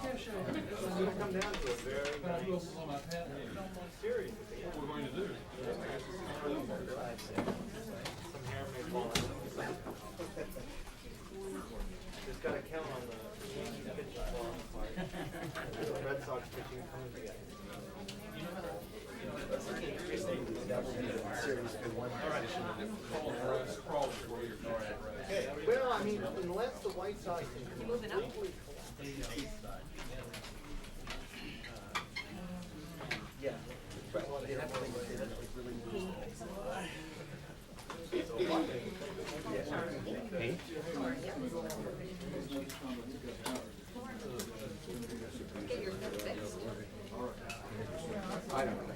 going to come down to a very nice series. What we're going to do. Some hair may fall out. Just got to count on the Yankees pitching falling apart. The Red Sox pitching coming together. Well, I mean, unless the White Sox can completely yeah. Well, they have to really move. Hey? Get your nose fixed. I don't know.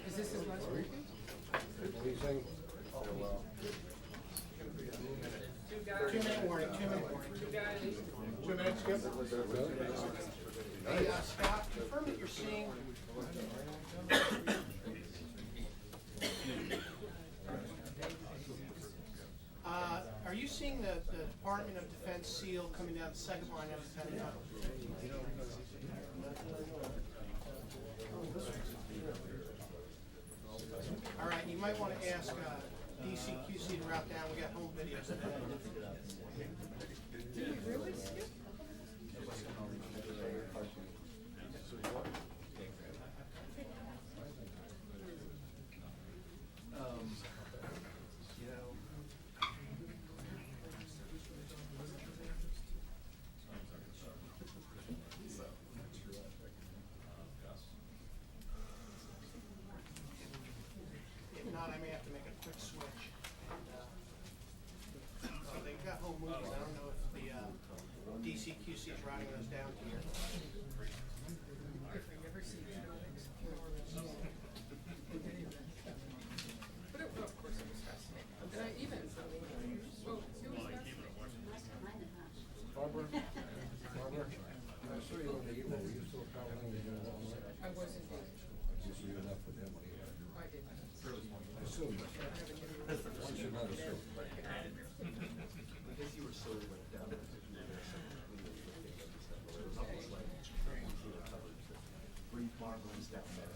Is this his last briefing? Two-minute warning, 2-minute warning. 2 minutes, Skip. Hey, Scott, confirm that you're seeing. Are you seeing the Department of Defense SEAL coming down the second line out of the Pentagon? All right, you might want to ask DCQC to route down. We got home videos of that. Did you really skip? If not, I may have to make a quick switch. So they've got home movies. I don't know if the DCQC is routing those down to here. But of course it was fascinating. And I even, well, it was fascinating. Barbara, I saw you on the email. Were you still traveling? I was indeed. You see enough with him when he had you. I did. I assume. Once you're not assumed. Because you were so like down to the brief marvelous down there.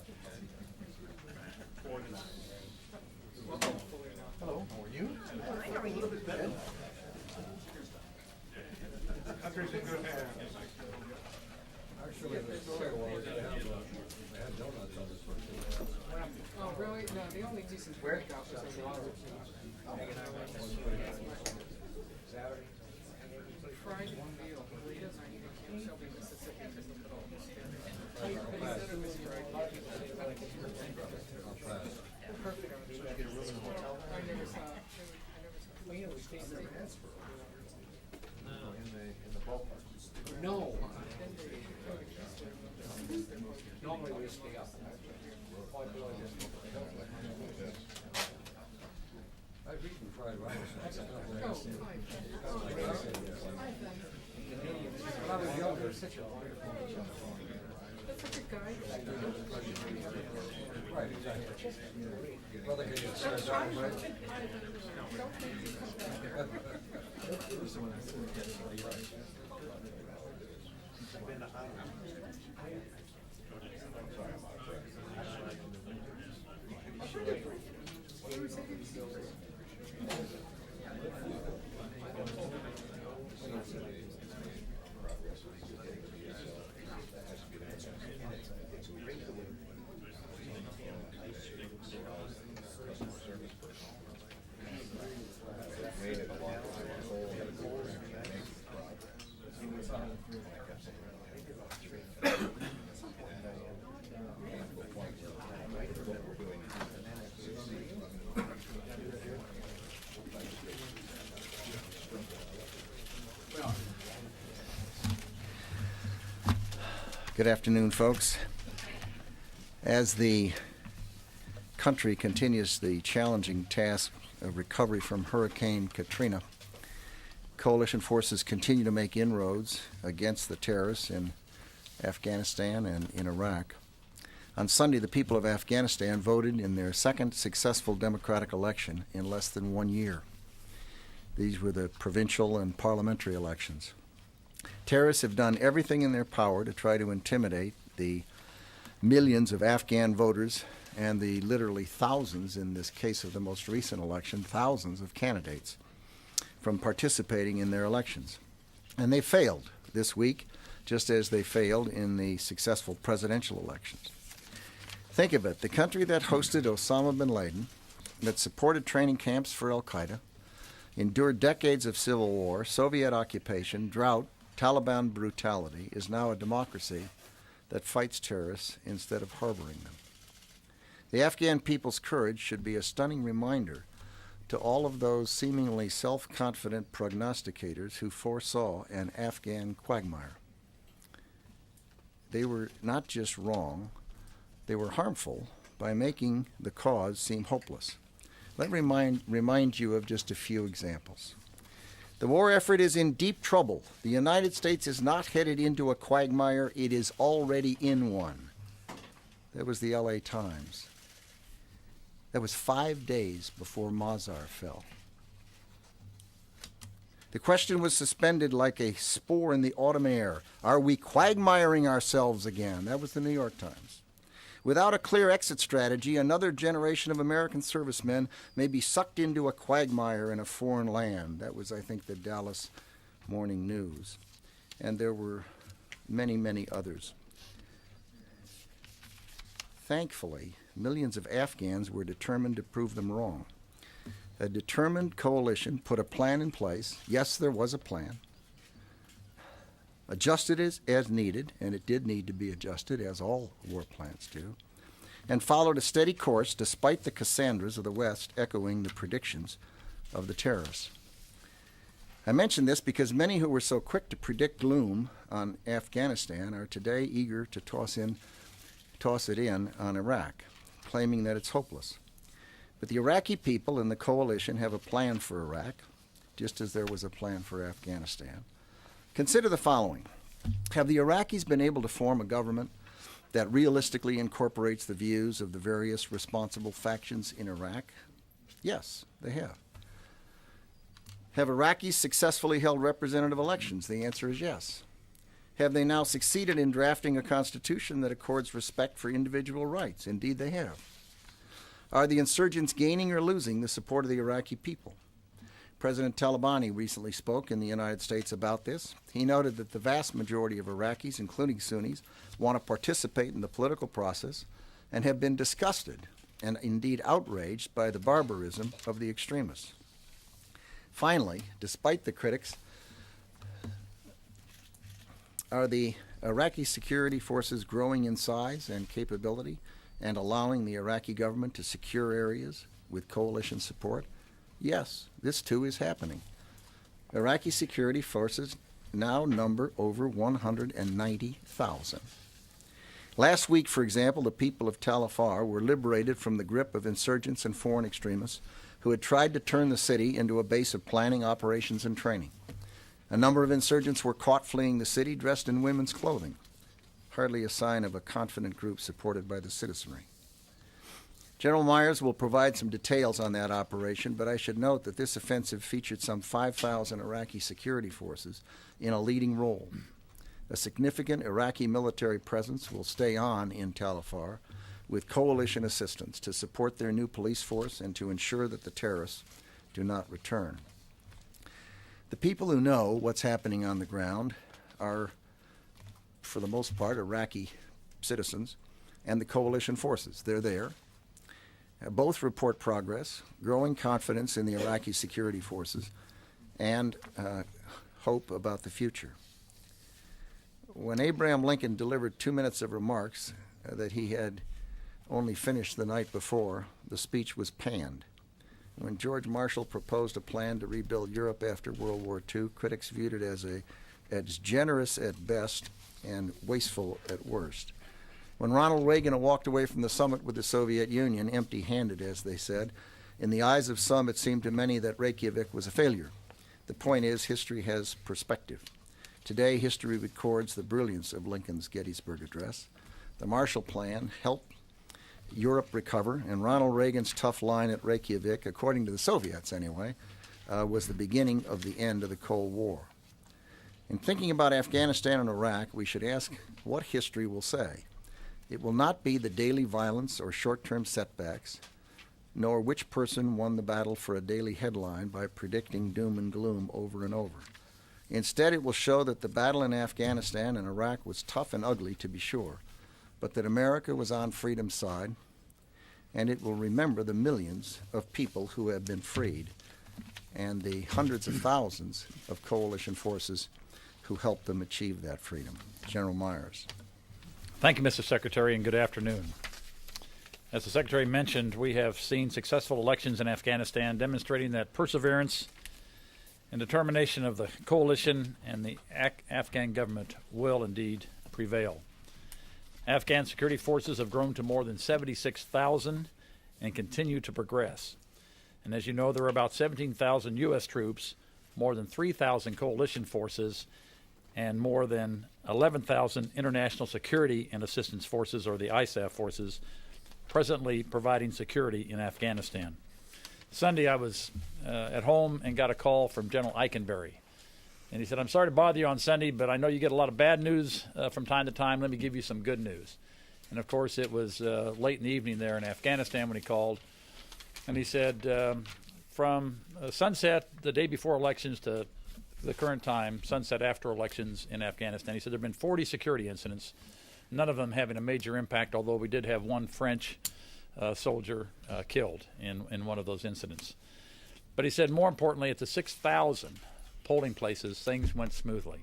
Organized. Hello, how are you? Hi, how are you? A little bit better. Country's in good hands. Actually, the story was they had donuts on this one too. Oh, really? No, the only decent breakout was in the Saturday. fried meal. He doesn't eat in Camp Shelby, Mississippi, because of the whole history. But he said it was fried. Perfect. Did you get a room in the hotel? I never saw. Well, you know, we stayed in the ballpark. No. Normally we stay up. I've eaten fried rice. Oh, fine. When I was younger, such a wonderful. That's such a guy. Right, exactly. Brother could get served out, right? Don't make you come back there. Been to Ireland. Good afternoon, folks. As the country continues the challenging task of recovery from Hurricane Katrina, coalition forces continue to make inroads against the terrorists in Afghanistan and in Iraq. On Sunday, the people of Afghanistan voted in their second successful democratic election in less than 1 year. These were the provincial and parliamentary elections. Terrorists have done everything in their power to try to intimidate the millions of Afghan voters and the literally thousands, in this case of the most recent election, thousands of candidates from participating in their elections. And they failed this week, just as they failed in the successful presidential elections. Think of it, the country that hosted Osama bin Laden, that supported training camps for al-Qaeda, endured decades of civil war, Soviet occupation, drought, Taliban brutality, is now a democracy that fights terrorists instead of harboring them. The Afghan people's courage should be a stunning reminder to all of those seemingly self-confident prognosticators who foresaw an Afghan quagmire. They were not just wrong, they were harmful by making the cause seem hopeless. Let me remind you of just a few examples. The war effort is in deep trouble. The United States is not headed into a quagmire, it is already in one. That was the LA Times. That was 5 days before Mazar fell. The question was suspended like a spore in the autumn air. Are we quagmiring ourselves again? That was the New York Times. Without a clear exit strategy, another generation of American servicemen may be sucked into a quagmire in a foreign land. That was, I think, the Dallas Morning News. And there were many, many others. Thankfully, millions of Afghans were determined to prove them wrong. A determined coalition put a plan in place. Yes, there was a plan. Adjusted as needed, and it did need to be adjusted, as all war plans do, and followed a steady course despite the Cassandras of the West echoing the predictions of the terrorists. I mention this because many who were so quick to predict gloom on Afghanistan are today eager to toss it in on Iraq, claiming that it's hopeless. But the Iraqi people and the coalition have a plan for Iraq, just as there was a plan for Afghanistan. Consider the following. Have the Iraqis been able to form a government that realistically incorporates the views of the various responsible factions in Iraq? Yes, they have. Have Iraqis successfully held representative elections? The answer is yes. Have they now succeeded in drafting a constitution that accords respect for individual rights? Indeed, they have. Are the insurgents gaining or losing the support of the Iraqi people? President Talabani recently spoke in the United States about this. He noted that the vast majority of Iraqis, including Sunnis, want to participate in the political process and have been disgusted and indeed outraged by the barbarism of the extremists. Finally, despite the critics, are the Iraqi security forces growing in size and capability and allowing the Iraqi government to secure areas with coalition support? Yes, this too is happening. Iraqi security forces now number over 190,000. Last week, for example, the people of Tal Afar were liberated from the grip of insurgents and foreign extremists who had tried to turn the city into a base of planning, operations, and training. A number of insurgents were caught fleeing the city dressed in women's clothing, hardly a sign of a confident group supported by the citizenry. General Myers will provide some details on that operation, but I should note that this offensive featured some 5,000 Iraqi security forces in a leading role. A significant Iraqi military presence will stay on in Tal Afar with coalition assistance to support their new police force and to ensure that the terrorists do not return. The people who know what's happening on the ground are, for the most part, Iraqi citizens and the coalition forces. They're there. Both report progress, growing confidence in the Iraqi security forces, and hope about the future. When Abraham Lincoln delivered 2 minutes of remarks that he had only finished the night before, the speech was panned. When George Marshall proposed a plan to rebuild Europe after World War II, critics viewed it as generous at best and wasteful at worst. When Ronald Reagan walked away from the summit with the Soviet Union, empty-handed, as they said, in the eyes of some it seemed to many that Reykjavik was a failure. The point is, history has perspective. Today, history records the brilliance of Lincoln's Gettysburg Address. The Marshall Plan helped Europe recover, and Ronald Reagan's tough line at Reykjavik, according to the Soviets anyway, was the beginning of the end of the Cold War. In thinking about Afghanistan and Iraq, we should ask what history will say. It will not be the daily violence or short-term setbacks, nor which person won the battle for a daily headline by predicting doom and gloom over and over. Instead, it will show that the battle in Afghanistan and Iraq was tough and ugly, to be sure, but that America was on freedom's side, and it will remember the millions of people who have been freed and the hundreds of thousands of coalition forces who helped them achieve that freedom. General Myers. Thank you, Mr. Secretary, and good afternoon. As the Secretary mentioned, we have seen successful elections in Afghanistan, demonstrating that perseverance and determination of the coalition and the Afghan government will indeed prevail. Afghan security forces have grown to more than 76,000 and continue to progress. And as you know, there are about 17,000 U.S. troops, more than 3,000 coalition forces, and more than 11,000 international security and assistance forces, or the ISAF forces, presently providing security in Afghanistan. Sunday I was at home and got a call from General Eikenberry. And he said, "I'm sorry to bother you on Sunday, but I know you get a lot of bad news from time to time. Let me give you some good news." And of course it was late in the evening there in Afghanistan when he called. And he said, from sunset the day before elections to the current time, sunset after elections in Afghanistan, he said there have been 40 security incidents, none of them having a major impact, although we did have one French soldier killed in one of those incidents. But he said more importantly, at the 6,000 polling places, things went smoothly.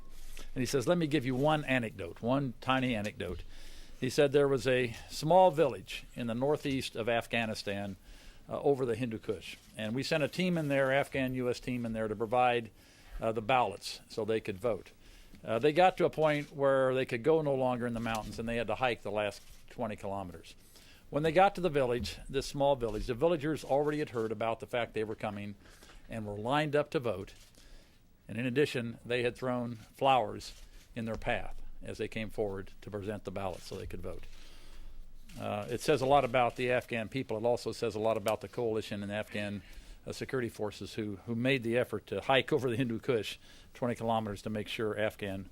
And he says, let me give you one anecdote, one tiny anecdote. He said there was a small village in the northeast of Afghanistan over the Hindu Kush. And we sent a team in there, Afghan U.S. team in there, to provide the ballots so they could vote. They got to a point where they could go no longer in the mountains and they had to hike the last 20 kilometers. When they got to the village, this small village, the villagers already had heard about the fact they were coming and were lined up to vote. And in addition, they had thrown flowers in their path as they came forward to present the ballot so they could vote. It says a lot about the Afghan people. It also says a lot about the coalition and Afghan security forces who made the effort to hike over the Hindu Kush 20 kilometers to make sure Afghan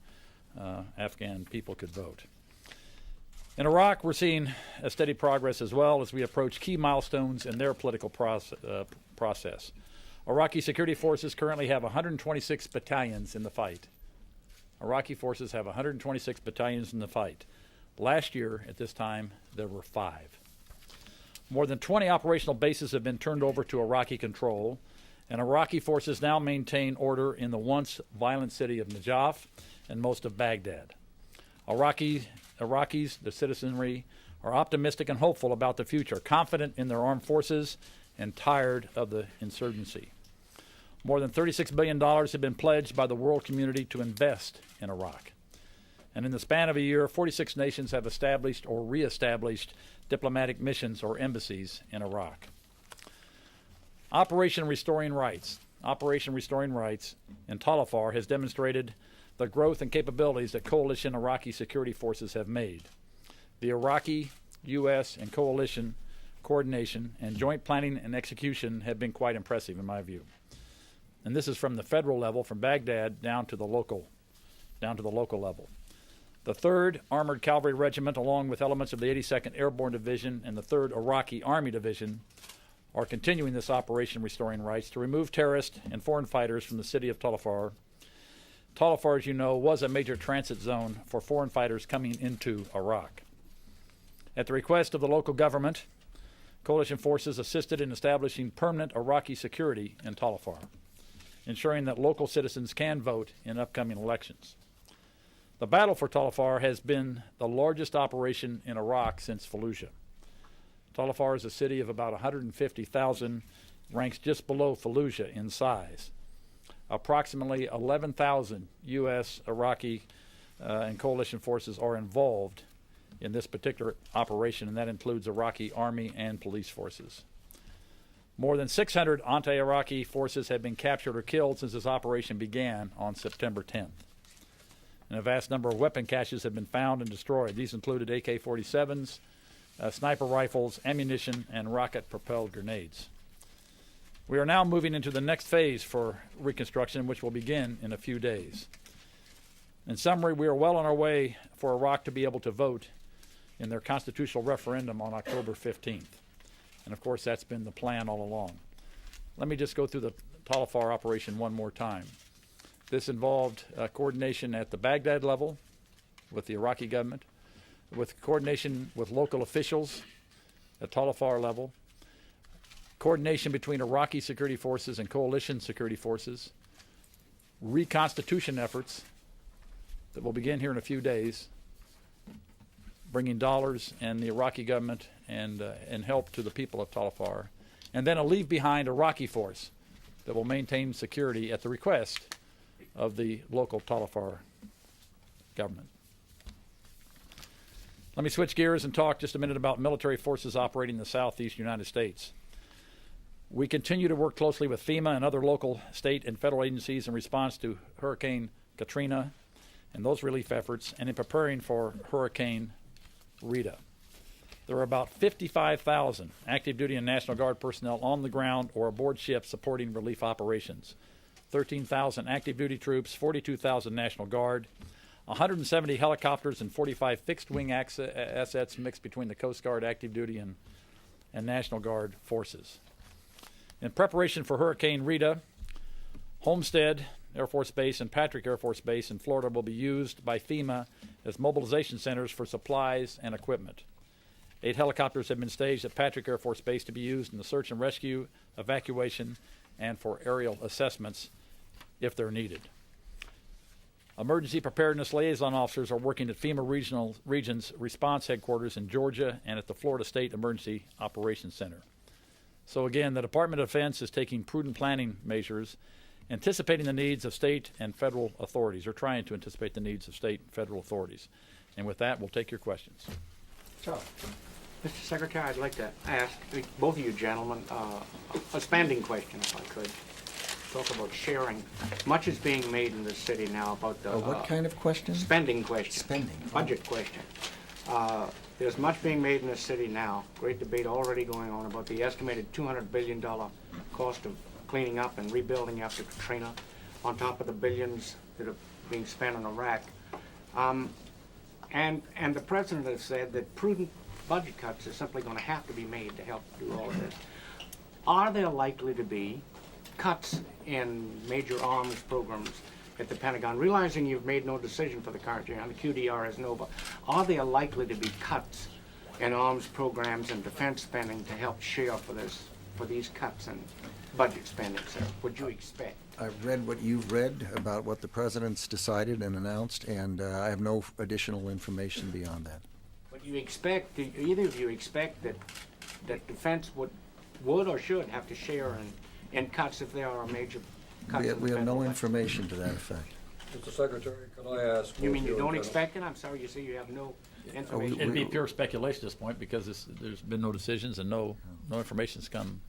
people could vote. In Iraq, we're seeing a steady progress as well as we approach key milestones in their political process. Iraqi security forces currently have 126 battalions in the fight. Iraqi forces have 126 battalions in the fight. Last year, at this time, there were 5. More than 20 operational bases have been turned over to Iraqi control, and Iraqi forces now maintain order in the once violent city of Najaf and most of Baghdad. Iraqis, the citizenry, are optimistic and hopeful about the future, confident in their armed forces, and tired of the insurgency. More than $36 billion have been pledged by the world community to invest in Iraq. And in the span of a year, 46 nations have established or reestablished diplomatic missions or embassies in Iraq. Operation Restoring Rights in Talafar has demonstrated the growth and capabilities that coalition Iraqi security forces have made. The Iraqi, U.S., and coalition coordination and joint planning and execution have been quite impressive in my view. And this is from the federal level, from Baghdad down to the local level. The 3rd Armored Cavalry Regiment, along with elements of the 82nd Airborne Division and the 3rd Iraqi Army Division, are continuing this Operation Restoring Rights to remove terrorists and foreign fighters from the city of Talafar. Talafar, as you know, was a major transit zone for foreign fighters coming into Iraq. At the request of the local government, coalition forces assisted in establishing permanent Iraqi security in Talafar, ensuring that local citizens can vote in upcoming elections. The battle for Talafar has been the largest operation in Iraq since Fallujah. Talafar is a city of about 150,000, ranks just below Fallujah in size. Approximately 11,000 U.S. Iraqi and coalition forces are involved in this particular operation, and that includes Iraqi army and police forces. More than 600 anti-Iraqi forces have been captured or killed since this operation began on September 10th. And a vast number of weapon caches have been found and destroyed. These included AK-47s, sniper rifles, ammunition, and rocket-propelled grenades. We are now moving into the next phase for reconstruction, which will begin in a few days. In summary, we are well on our way for Iraq to be able to vote in their constitutional referendum on October 15th. And of course, that's been the plan all along. Let me just go through the Talafar operation one more time. This involved coordination at the Baghdad level with the Iraqi government, with coordination with local officials at Talafar level, coordination between Iraqi security forces and coalition security forces, reconstitution efforts that will begin here in a few days, bringing dollars and the Iraqi government and help to the people of Talafar, and then a leave-behind Iraqi force that will maintain security at the request of the local Talafar government. Let me switch gears and talk just a minute about military forces operating in the southeast United States. We continue to work closely with FEMA and other local, state, and federal agencies in response to Hurricane Katrina and those relief efforts, and in preparing for Hurricane Rita. There are about 55,000 active duty and National Guard personnel on the ground or aboard ships supporting relief operations. 13,000 active duty troops, 42,000 National Guard, 170 helicopters, and 45 fixed wing assets mixed between the Coast Guard, active duty, and National Guard forces. In preparation for Hurricane Rita, Homestead Air Force Base and Patrick Air Force Base in Florida will be used by FEMA as mobilization centers for supplies and equipment. 8 helicopters have been staged at Patrick Air Force Base to be used in the search and rescue, evacuation, and for aerial assessments if they're needed. Emergency preparedness liaison officers are working at FEMA region's response headquarters in Georgia and at the Florida State Emergency Operations Center. So again, the Department of Defense is taking prudent planning measures, anticipating the needs of state and federal authorities, or trying to anticipate the needs of state and federal authorities. And with that, we'll take your questions. So, Mr. Secretary, I'd like to ask both of you gentlemen a spending question, if I could. Talk about sharing. Much is being made in the city now about the what kind of question? Spending question. Spending. Budget question. There's much being made in the city now. Great debate already going on about the estimated $200 billion cost of cleaning up and rebuilding after Katrina, on top of the billions that are being spent on Iraq. And the president has said that prudent budget cuts are simply going to have to be made to help do all of this. Are there likely to be cuts in major arms programs at the Pentagon, realizing you've made no decision for the current year, and the QDR is no, but are there likely to be cuts in arms programs and defense spending to help share for these cuts in budget spending, sir? Would you expect? I've read what you've read about what the president's decided and announced, and I have no additional information beyond that. But you expect, do either of you expect that defense would or should have to share in cuts if there are major cuts? We have no information to that effect. Mr. Secretary, can I ask? You mean you don't expect it? I'm sorry, you say you have no information. It'd be pure speculation at this point because there's been no decisions and no information's come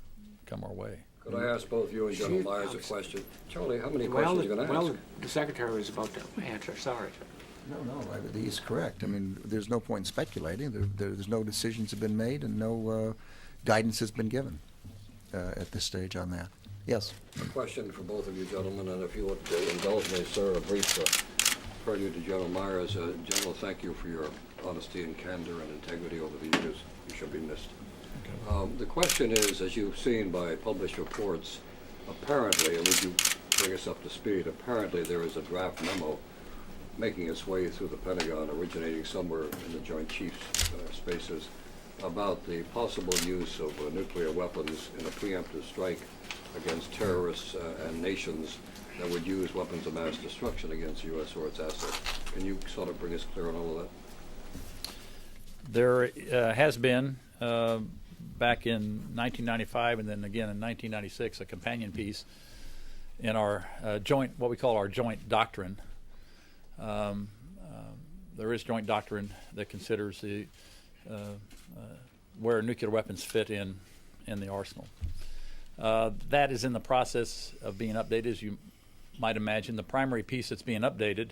our way. Could I ask both you and General Myers a question? Charlie, how many questions are you going to ask? Well, the Secretary was about to answer. Sorry. No, he's correct. I mean, there's no point in speculating. There's no decisions have been made and no guidance has been given at this stage on that. Yes. A question for both of you gentlemen, and if you would indulge me, sir, a brief prelude to General Myers. General, thank you for your honesty and candor and integrity over the years. You shall be missed. The question is, as you've seen by published reports, apparently, and would you bring us up to speed, apparently there is a draft memo making its way through the Pentagon, originating somewhere in the Joint Chiefs spaces, about the possible use of nuclear weapons in a preemptive strike against terrorists and nations that would use weapons of mass destruction against the U.S. or its assets. Can you sort of bring us clear on all of that? There has been, back in 1995 and then again in 1996, a companion piece in our joint, what we call our joint doctrine, there is joint doctrine that considers the where nuclear weapons fit in the arsenal. That is in the process of being updated, as you might imagine. The primary piece that's being updated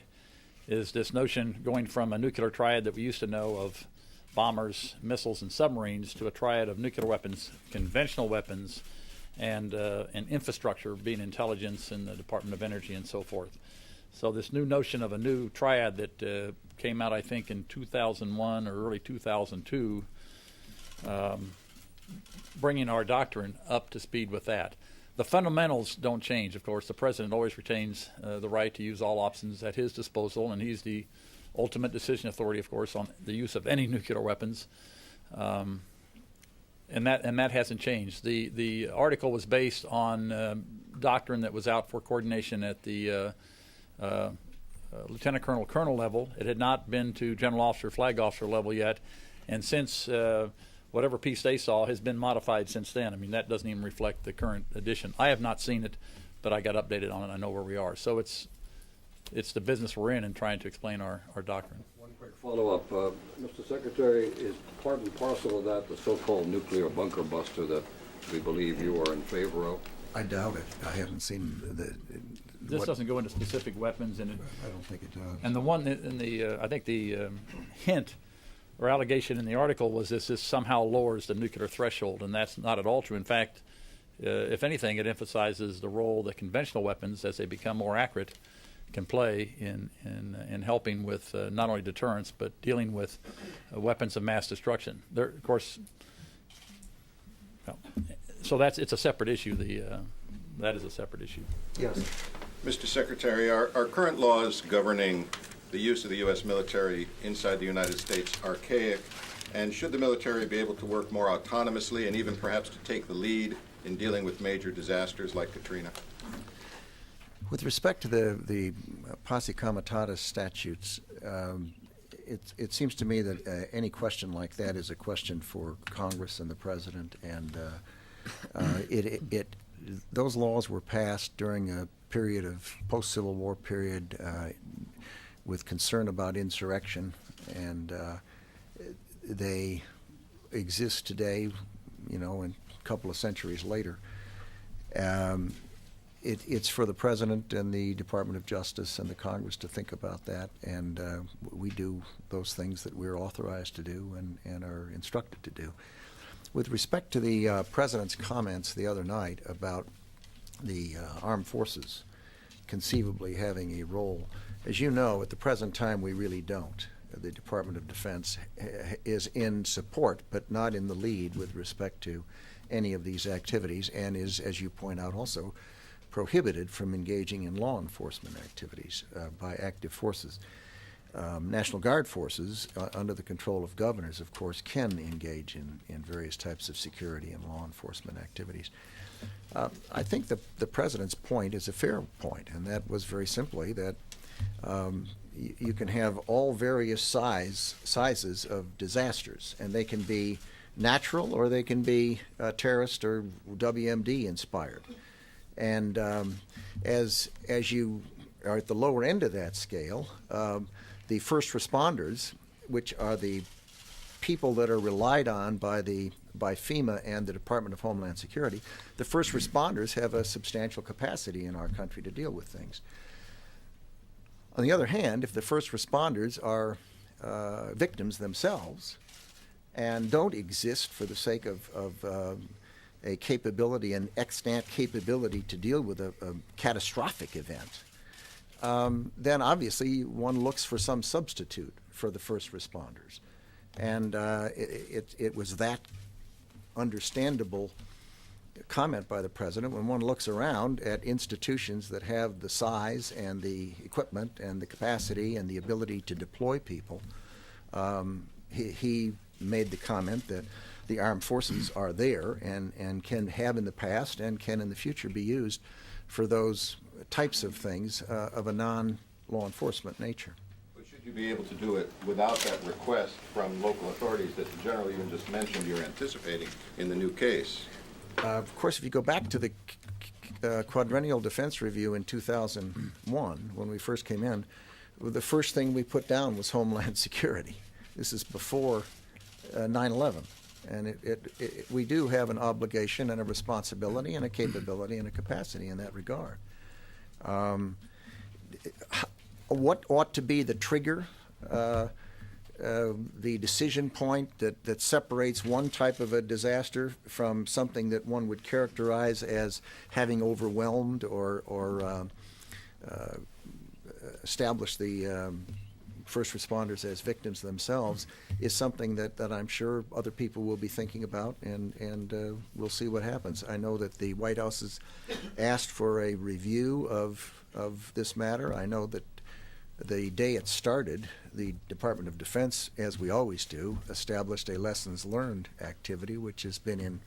is this notion going from a nuclear triad that we used to know of bombers, missiles, and submarines to a triad of nuclear weapons, conventional weapons, and infrastructure, being intelligence and the Department of Energy and so forth. So this new notion of a new triad that came out, I think, in 2001 or early 2002, bringing our doctrine up to speed with that. The fundamentals don't change, of course. The President always retains the right to use all options at his disposal, and he's the ultimate decision authority, of course, on the use of any nuclear weapons. And that hasn't changed. The article was based on doctrine that was out for coordination at the lieutenant colonel level. It had not been to general officer, flag officer level yet, and since whatever piece they saw has been modified since then. I mean, that doesn't even reflect the current edition. I have not seen it, but I got updated on it. I know where we are. So it's the business we're in trying to explain our doctrine. One quick follow-up. Mr. Secretary, is part and parcel of that the so-called nuclear bunker buster that we believe you are in favor of? I doubt it. I haven't seen This doesn't go into specific weapons, and I don't think it does. And the one in the I think the hint or allegation in the article was this somehow lowers the nuclear threshold, and that's not at all true. In fact, if anything, it emphasizes the role that conventional weapons, as they become more accurate, can play in helping with not only deterrence but dealing with weapons of mass destruction. There, of course, so it's a separate issue. That is a separate issue. Yes. Mr. Secretary, are current laws governing the use of the U.S. military inside the United States archaic, and should the military be able to work more autonomously and even perhaps to take the lead in dealing with major disasters like Katrina? With respect to the posse comitatus statutes, it seems to me that any question like that is a question for Congress and the President, and those laws were passed during a period of post-Civil War period with concern about insurrection, and they exist today, and a couple of centuries later. It's for the President and the Department of Justice and the Congress to think about that, and we do those things that we're authorized to do and are instructed to do. With respect to the President's comments the other night about the armed forces conceivably having a role, as you know, at the present time we really don't. The Department of Defense is in support but not in the lead with respect to any of these activities, and is, as you point out, also prohibited from engaging in law enforcement activities by active forces. National Guard forces, under the control of governors, of course, can engage in various types of security and law enforcement activities. I think the President's point is a fair point, and that was very simply that you can have all various sizes of disasters, and they can be natural or they can be terrorist or WMD inspired. And as you are at the lower end of that scale, the first responders, which are the people that are relied on by FEMA and the Department of Homeland Security, the first responders have a substantial capacity in our country to deal with things. On the other hand, if the first responders are victims themselves and don't exist for the sake of a capability, an extant capability to deal with a catastrophic event, then obviously one looks for some substitute for the first responders. And it was that understandable comment by the President when one looks around at institutions that have the size and the equipment and the capacity and the ability to deploy people. He made the comment that the armed forces are there and can have in the past and can in the future be used for those types of things of a non-law enforcement nature. But should you be able to do it without that request from local authorities that the General even just mentioned you're anticipating in the new case? Of course, if you go back to the Quadrennial Defense Review in 2001, when we first came in, the first thing we put down was Homeland Security. This is before 9/11. And we do have an obligation and a responsibility and a capability and a capacity in that regard. What ought to be the trigger, the decision point that separates one type of a disaster from something that one would characterize as having overwhelmed or established the first responders as victims themselves, is something that I'm sure other people will be thinking about, and we'll see what happens. I know that the White House has asked for a review of this matter. I know that the day it started, the Department of Defense, as we always do, established a lessons learned activity, which has been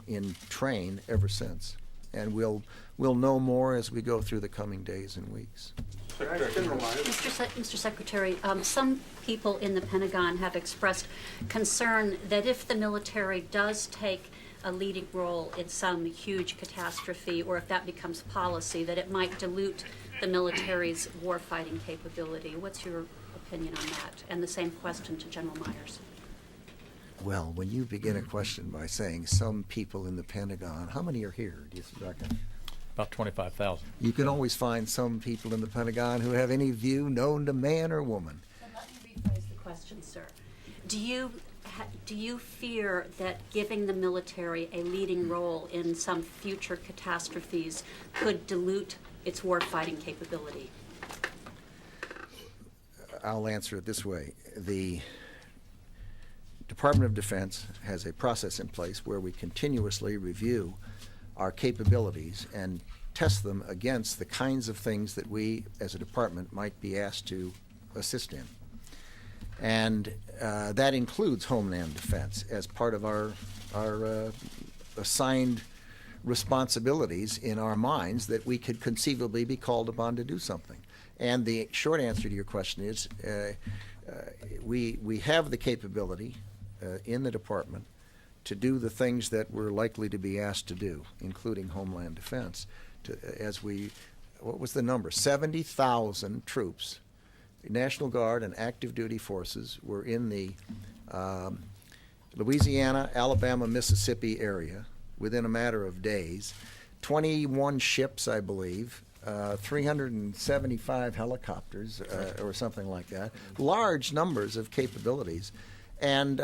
in train ever since. And we'll know more as we go through the coming days and weeks. Mr. Secretary, some people in the Pentagon have expressed concern that if the military does take a leading role in some huge catastrophe, or if that becomes policy, that it might dilute the military's warfighting capability. What's your opinion on that? And the same question to General Myers. Well, when you begin a question by saying some people in the Pentagon, how many are here, do you reckon? About 25,000. You can always find some people in the Pentagon who have any view known to man or woman. Then let me rephrase the question, sir. Do you fear that giving the military a leading role in some future catastrophes could dilute its warfighting capability? I'll answer it this way. The Department of Defense has a process in place where we continuously review our capabilities and test them against the kinds of things that we as a department might be asked to assist in. And that includes Homeland Defense as part of our assigned responsibilities in our minds, that we could conceivably be called upon to do something. And the short answer to your question is we have the capability in the department to do the things that we're likely to be asked to do, including Homeland Defense. What was the number? 70,000 troops, National Guard and active duty forces, were in the Louisiana, Alabama, Mississippi area within a matter of days. 21 ships, I believe, 375 helicopters or something like that. Large numbers of capabilities. And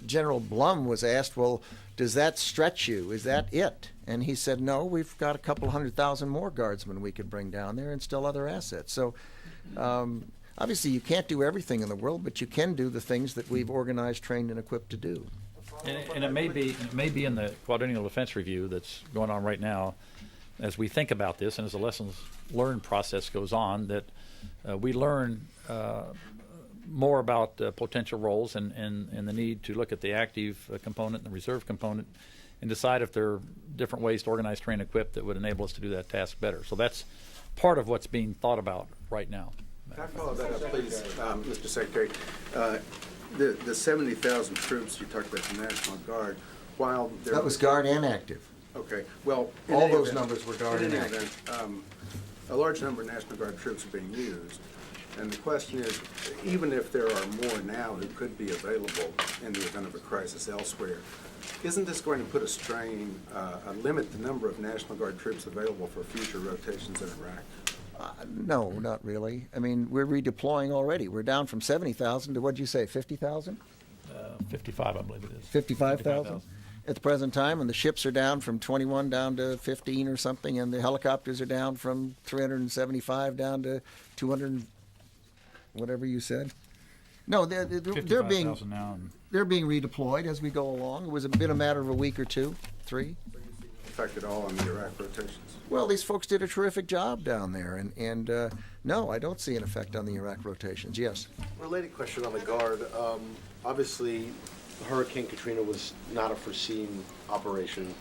General Blum was asked, well, does that stretch you? Is that it? And he said, no, we've got a couple 100,000 more guardsmen we could bring down there and still other assets. So obviously you can't do everything in the world, but you can do the things that we've organized, trained, and equipped to do. And it may be in the quadrennial defense review that's going on right now, as we think about this and as the lessons learned process goes on, that we learn more about potential roles and the need to look at the active component and the reserve component and decide if there are different ways to organize, train, equip that would enable us to do that task better. So that's part of what's being thought about right now. Can I follow that up, please, Mr. Secretary? The 70,000 troops you talked about, the National Guard, while that was Guard and active. Okay, well, all those numbers were Guard and active. A large number of National Guard troops are being used. And the question is, even if there are more now who could be available in the event of a crisis elsewhere, isn't this going to put a strain, limit the number of National Guard troops available for future rotations in Iraq? No, not really. I mean, we're redeploying already. We're down from 70,000 to, what'd you say, 50,000? 55, I believe it is. 55,000 at the present time, and the ships are down from 21 down to 15 or something, and the helicopters are down from 375 down to 200. Whatever you said. No, they're being redeployed as we go along. It was a matter of a week or two, 3. Affected all on the Iraq rotations? Well, these folks did a terrific job down there, and no, I don't see an effect on the Iraq rotations. Yes. Related question on the Guard. Obviously, Hurricane Katrina was not a foreseen operation.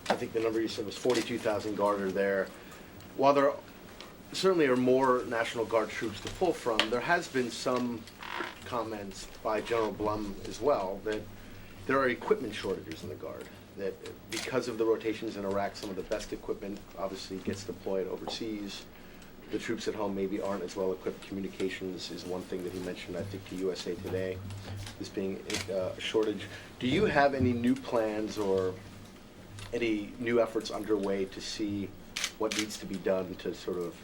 I think the number you said was 42,000 Guard are there. While there certainly are more National Guard troops to pull from, there has been some comments by General Blum as well that there are equipment shortages in the Guard, that because of the rotations in Iraq, some of the best equipment obviously gets deployed overseas. the troops at home maybe aren't as well equipped. Communications is one thing that he mentioned, I think, to USA Today, as being a shortage. Do you have any new plans or any new efforts underway to see what needs to be done to sort of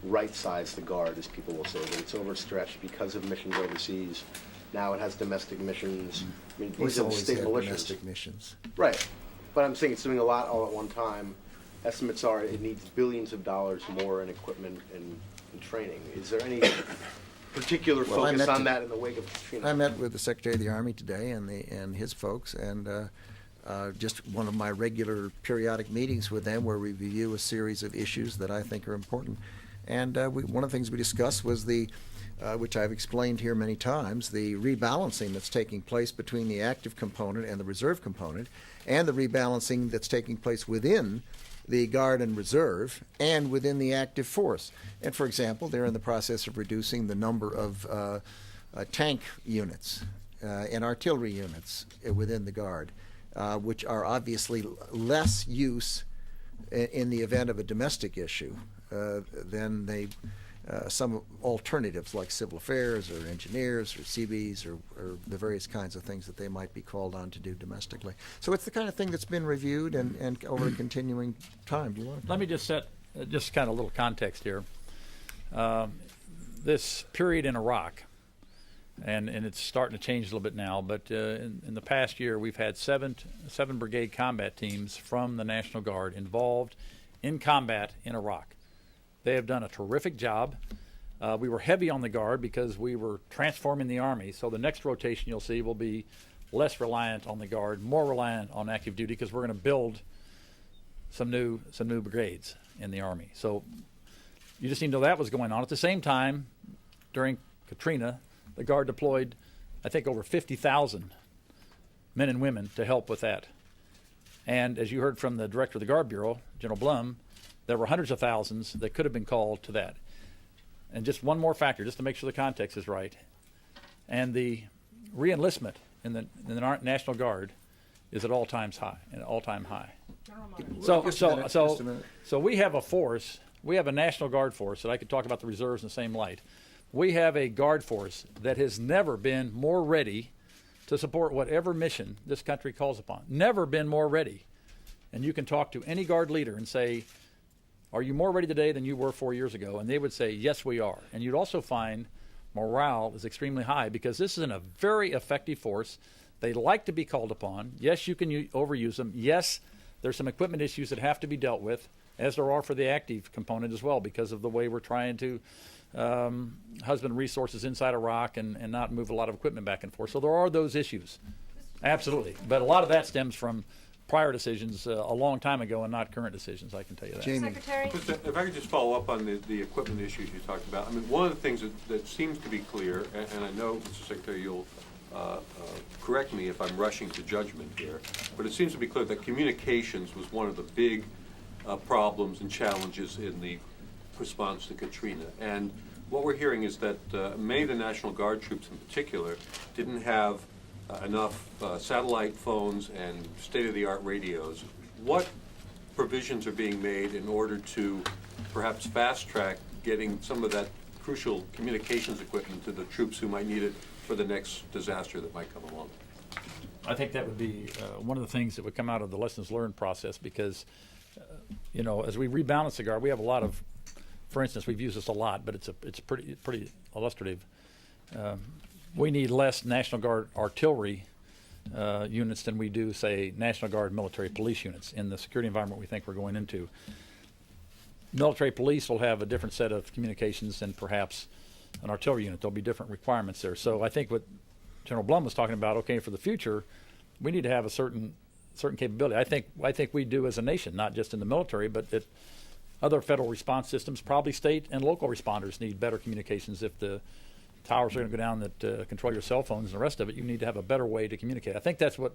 right-size the Guard, as people will say, that it's overstretched because of missions overseas? Now it has domestic missions. I mean, these We've are always state had militias. domestic missions. Right. But I'm saying it's doing a lot all at one time. Estimates are it needs billions of dollars more in equipment and training. Is there any particular Well, I focus met on to- that in the wake of Katrina? I met with the Secretary of the Army today and his folks, and just one of my regular periodic meetings with them where we review a series of issues that I think are important. And one of the things we discussed was which I've explained here many times, the rebalancing that's taking place between the active component and the reserve component, and the rebalancing that's taking place within the Guard and Reserve and within the active force. And for example, they're in the process of reducing the number of tank units and artillery units within the Guard, which are obviously less use in the event of a domestic issue than some alternatives like civil affairs or engineers or CBs or the various kinds of things that they might be called on to do domestically. So it's the kind of thing that's been reviewed and over a continuing time. Do you want to? Let me just set just kind of a little context here. This period in Iraq, and it's starting to change a little bit now, but in the past year we've had seven brigade combat teams from the National Guard involved in combat in Iraq. They have done a terrific job. We were heavy on the Guard because we were transforming the Army, so the next rotation you'll see will be less reliant on the Guard, more reliant on active duty, because we're going to build some new brigades in the Army. So you just need to know that was going on. At the same time, during Katrina, the Guard deployed, I think, over 50,000 men and women to help with that. And as you heard from the director of the Guard Bureau, General Blum, there were hundreds of thousands that could have been called to that. And just one more factor, just to make sure the context is right. And the re-enlistment in the National Guard is at all-time high. So we have a force, we have a National Guard force, that I could talk about the reserves in the same light. We have a Guard force that has never been more ready to support whatever mission this country calls upon. Never been more ready. And you can talk to any Guard leader and say, are you more ready today than you were 4 years ago? And they would say, yes, we are. And you'd also find morale is extremely high because this is a very effective force. They like to be called upon. Yes, you can overuse them. Yes, there's some equipment issues that have to be dealt with, as there are for the active component as well, because of the way we're trying to husband resources inside Iraq and not move a lot of equipment back and forth. So there are those issues. Absolutely. But a lot of that stems from prior decisions a long time ago and not current decisions, I can tell you that. Jamie. Secretary? If I could just follow up on the equipment issues you talked about. I mean, one of the things that seems to be clear, and I know, Mr. Secretary, you'll correct me if I'm rushing to judgment here, but it seems to be clear that communications was one of the big problems and challenges in the response to Katrina. And what we're hearing is that many of the National Guard troops in particular didn't have enough satellite phones and state-of-the-art radios. What provisions are being made in order to perhaps fast-track getting some of that crucial communications equipment to the troops who might need it for the next disaster that might come along? I think that would be one of the things that would come out of the lessons learned process because, as we rebalance the Guard, we have a lot of, for instance, we've used this a lot, but it's pretty illustrative. We need less National Guard artillery units than we do, say, National Guard military police units in the security environment we think we're going into. Military police will have a different set of communications than perhaps an artillery unit. There'll be different requirements there. So I think what General Blum was talking about, okay, for the future, we need to have a certain capability. I think we do as a nation, not just in the military, but that other federal response systems, probably state and local responders need better communications. If the towers are going to go down that control your cell phones and the rest of it, you need to have a better way to communicate. I think that's what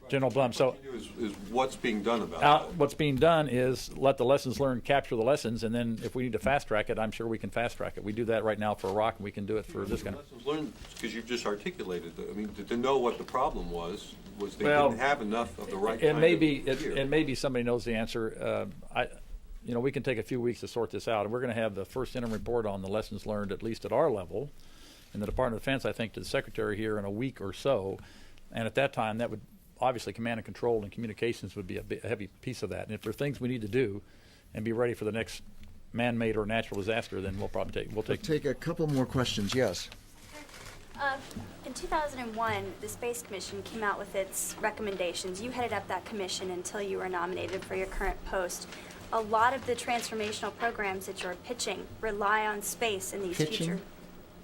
General Blum. So is what's being done about that? What's being done is let the lessons learned capture the lessons, and then if we need to fast track it, I'm sure we can fast track it. We do that right now for Iraq, and we can do it for this kind of. Lessons learned, because you've just articulated. I mean, to know what the problem was they didn't have enough of the right kind of gear. And maybe somebody knows the answer. we can take a few weeks to sort this out, and we're going to have the first interim report on the lessons learned, at least at our level, in the Department of Defense, I think, to the Secretary here in a week or so. And at that time, that would obviously command and control and communications would be a heavy piece of that. And if there are things we need to do and be ready for the next man-made or natural disaster, then we'll probably take a couple more questions. Yes. In 2001, the Space Commission came out with its recommendations. You headed up that commission until you were nominated for your current post. A lot of the transformational programs that you're pitching rely on space in these future.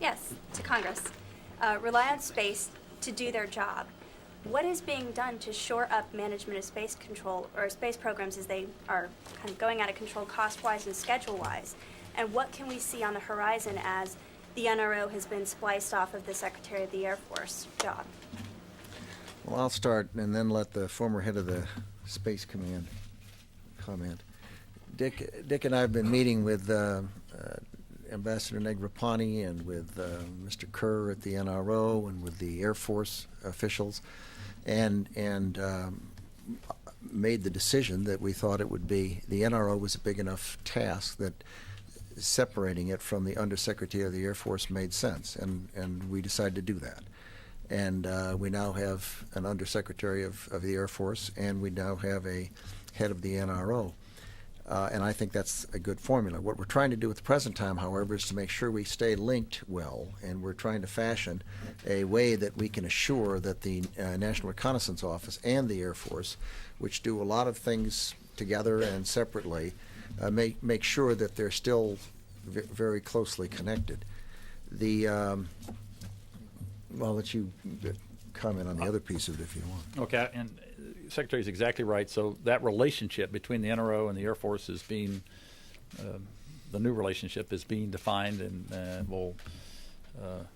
Yes, to Congress. Rely on space to do their job. What is being done to shore up management of space control or space programs as they are kind of going out of control cost-wise and schedule-wise? And what can we see on the horizon as the NRO has been spliced off of the Secretary of the Air Force job? Well, I'll start and then let the former head of the Space Command comment. Dick and I have been meeting with Ambassador Negroponte and with Mr. Kerr at the NRO and with the Air Force officials, and made the decision that we thought it would be, the NRO was a big enough task that separating it from the Undersecretary of the Air Force made sense, and we decided to do that. And we now have an Undersecretary of the Air Force, and we now have a head of the NRO. And I think that's a good formula. What we're trying to do at the present time, however, is to make sure we stay linked well, and we're trying to fashion a way that we can assure that the National Reconnaissance Office and the Air Force, which do a lot of things together and separately, make sure that they're still very closely connected. I'll let you comment on the other piece of it if you want. Okay, and the Secretary is exactly right. So that relationship between the NRO and the Air Force is being, the new relationship is being defined, and will,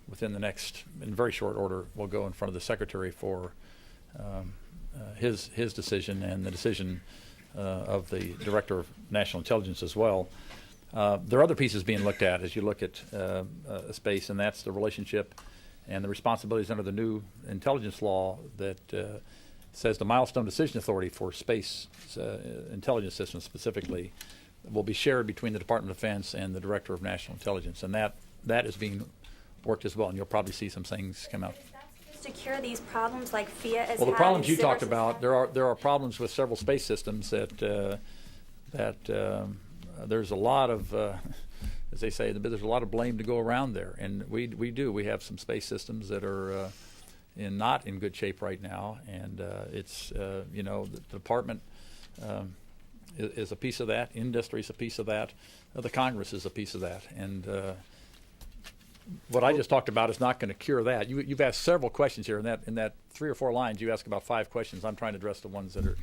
within the next, in very short order, will go in front of the Secretary for his decision and the decision of the Director of National Intelligence as well. There are other pieces being looked at as you look at space, and that's the relationship and the responsibilities under the new intelligence law that says the milestone decision authority for space intelligence systems specifically will be shared between the Department of Defense and the Director of National Intelligence, and that is being worked as well, and you'll probably see some things come out. To cure these problems like FIA is well, the problems you talked about, there are problems with several space systems that there's a lot of as they say, there's a lot of blame to go around there, and we have some space systems that are not in good shape right now, and it's the department is a piece of that, industry is a piece of that, the Congress is a piece of that, and what I just talked about is not going to cure that. You've asked several questions here. In that 3 or 4 lines, you ask about 5 questions. I'm trying to address the ones that are.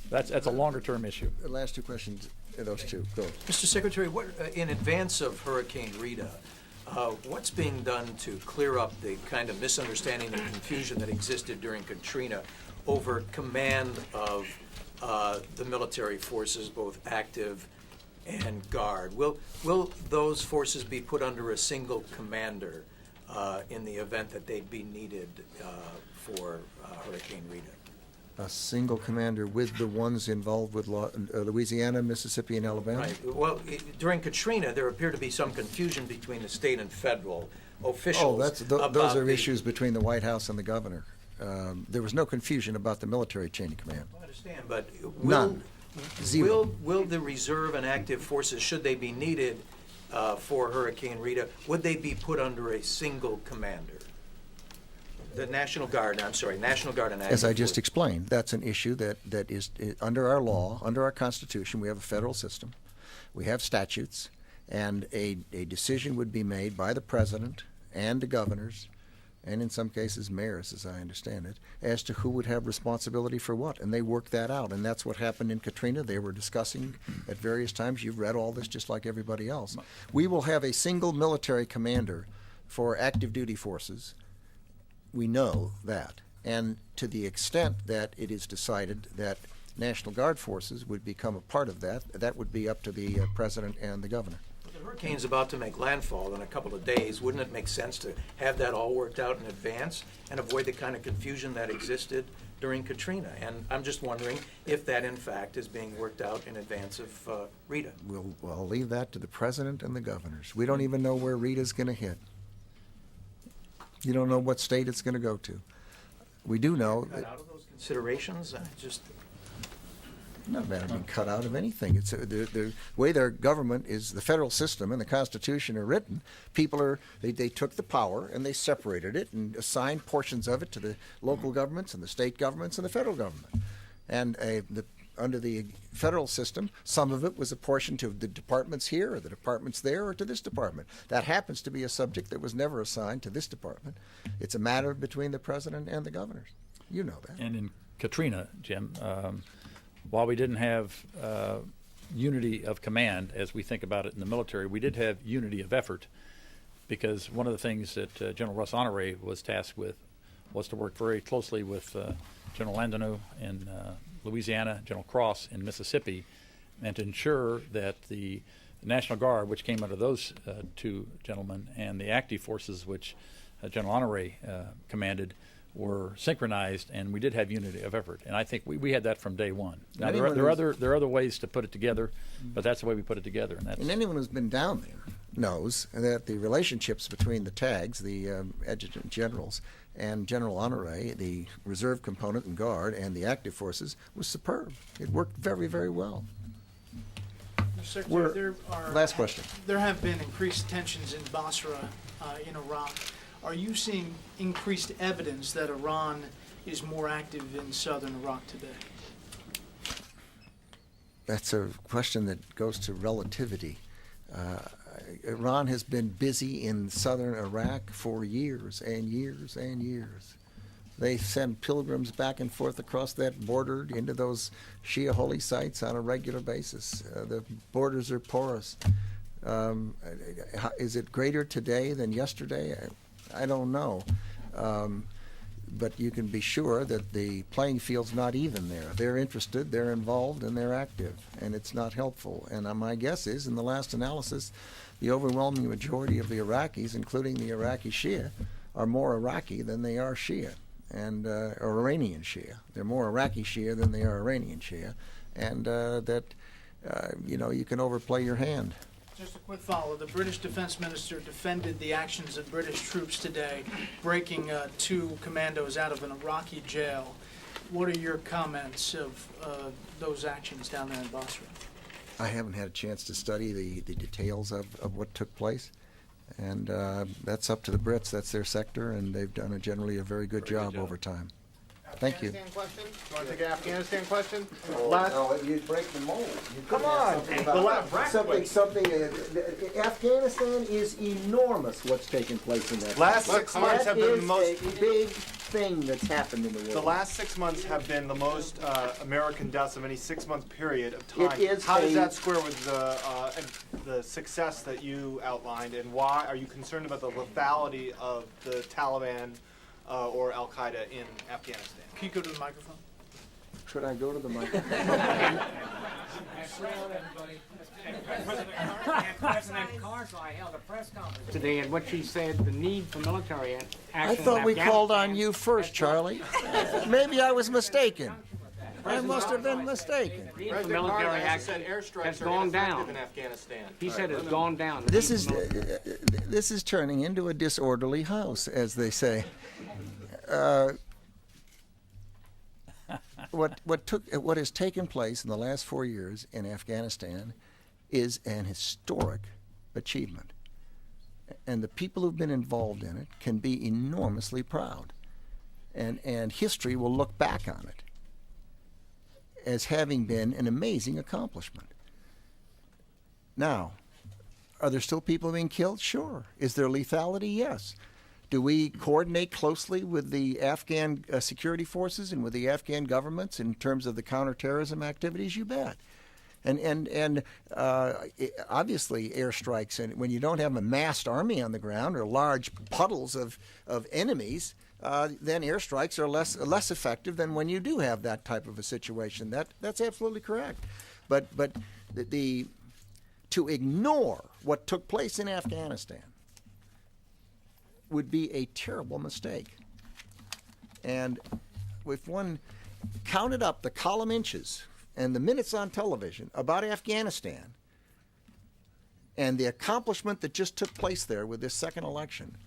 That's a longer term issue. The last 2 questions, those 2. Go. Mr. Secretary, what, in advance of Hurricane Rita, what's being done to clear up the kind of misunderstanding and confusion that existed during Katrina over command of the military forces, both active and Guard? Will those forces be put under a single commander in the event that they'd be needed for Hurricane Rita? A single commander with the ones involved with Louisiana, Mississippi, and Alabama? Right. Well, during Katrina, there appeared to be some confusion between the state and federal officials. Those are issues between the White House and the governor. There was no confusion about the military chain of command. I understand, but none. Zero. Will the reserve and active forces, should they be needed for Hurricane Rita, would they be put under a single commander? The National Guard and active As I just forces. explained, that's an issue that is under our law, under our Constitution. We have a federal system. We have statutes, and a decision would be made by the president and the governors, and in some cases mayors, as I understand it, as to who would have responsibility for what, and they work that out, and that's what happened in Katrina. They were discussing at various times. You've read all this just like everybody else. We will have a single military commander for active duty forces. We know that, and to the extent that it is decided that National Guard forces would become a part of that, that would be up to the president and the governor. The hurricane's about to make landfall in a couple of days. Wouldn't it make sense to have that all worked out in advance and avoid the kind of confusion that existed during Katrina? And I'm just wondering if that, in fact, is being worked out in advance of Rita. I'll leave that to the president and the governors. We don't even know where Rita's going to hit. You don't know what state it's going to go to. We do know Cut out of those considerations? Not about being cut out of anything. It's the way their government is, the federal system and the Constitution are written. They took the power and they separated it and assigned portions of it to the local governments and the state governments and the federal government. And under the federal system, some of it was apportioned to the departments here or the departments there or to this department. That happens to be a subject that was never assigned to this department. It's a matter between the president and the governors. You know that. And in Katrina, Jim, while we didn't have unity of command as we think about it in the military, we did have unity of effort, because one of the things that General Russ Honore was tasked with was to work very closely with General Landonu in Louisiana, General Cross in Mississippi, and to ensure that the National Guard, which came under those two gentlemen, and the active forces, which General Honore commanded, were synchronized, and we did have unity of effort. And I think we had that from day one. Now, there are other ways to put it together, but that's the way we put it together. And anyone who's been down there knows that the relationships between the TAGs, the adjutant generals, and General Honore, the reserve component and guard, and the active forces, was superb. It worked very, very well. Secretary, Last question. There have been increased tensions in Basra, in Iraq. Are you seeing increased evidence that Iran is more active in southern Iraq today? That's a question that goes to relativity. Iran has been busy in southern Iraq for years and years and years. They send pilgrims back and forth across that border into those Shia holy sites on a regular basis. The borders are porous. Is it greater today than yesterday? I don't know. But you can be sure that the playing field's not even there. They're interested, they're involved, and they're active, and it's not helpful. And my guess is, in the last analysis, the overwhelming majority of the Iraqis, including the Iraqi Shia, are more Iraqi than they are Shia, or Iranian Shia. They're more Iraqi Shia than they are Iranian Shia, and you can overplay your hand. Just a quick follow. The British Defense Minister defended the actions of British troops today, breaking 2 commandos out of an Iraqi jail. What are your comments of those actions down there in Basra? I haven't had a chance to study the details of what took place, and that's up to the Brits. That's their sector, and they've done generally a very good job over time. Thank you. Afghanistan question? You want to take an Afghanistan question? No, you break the mold. Come on. Afghanistan is enormous what's taking place in that. Last 6 months have been the most a big thing that's happened in the world. The last 6 months have been the most American deaths of any 6-month period of time. It is How does that square with the success that you outlined, and why are you concerned about the lethality of the Taliban or Al-Qaeda in Afghanistan? Can you go to the microphone? Should I go to the microphone? President Karzai held a press conference today in which he said the need for military action. I thought we called on you first, Charlie. Maybe I was mistaken. I must have been mistaken. President military Karzai action said airstrikes has are gone ineffective down. in Afghanistan. He said it's gone down. This is turning into a disorderly house, as they say. What has taken place in the last 4 years in Afghanistan is an historic achievement, and the people who've been involved in it can be enormously proud, and history will look back on it as having been an amazing accomplishment. Now, are there still people being killed? Sure. Is there lethality? Yes. Do we coordinate closely with the Afghan security forces and with the Afghan governments in terms of the counterterrorism activities? You bet. And obviously airstrikes, and when you don't have a massed army on the ground or large puddles of enemies, then airstrikes are less effective than when you do have that type of a situation. That's absolutely correct. But to ignore what took place in Afghanistan would be a terrible mistake. And if one counted up the column inches and the minutes on television about Afghanistan and the accomplishment that just took place there with this second election,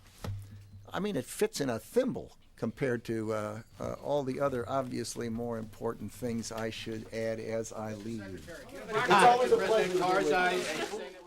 I mean, it fits in a thimble compared to all the other obviously more important things I should add as I leave. It's always a pleasure.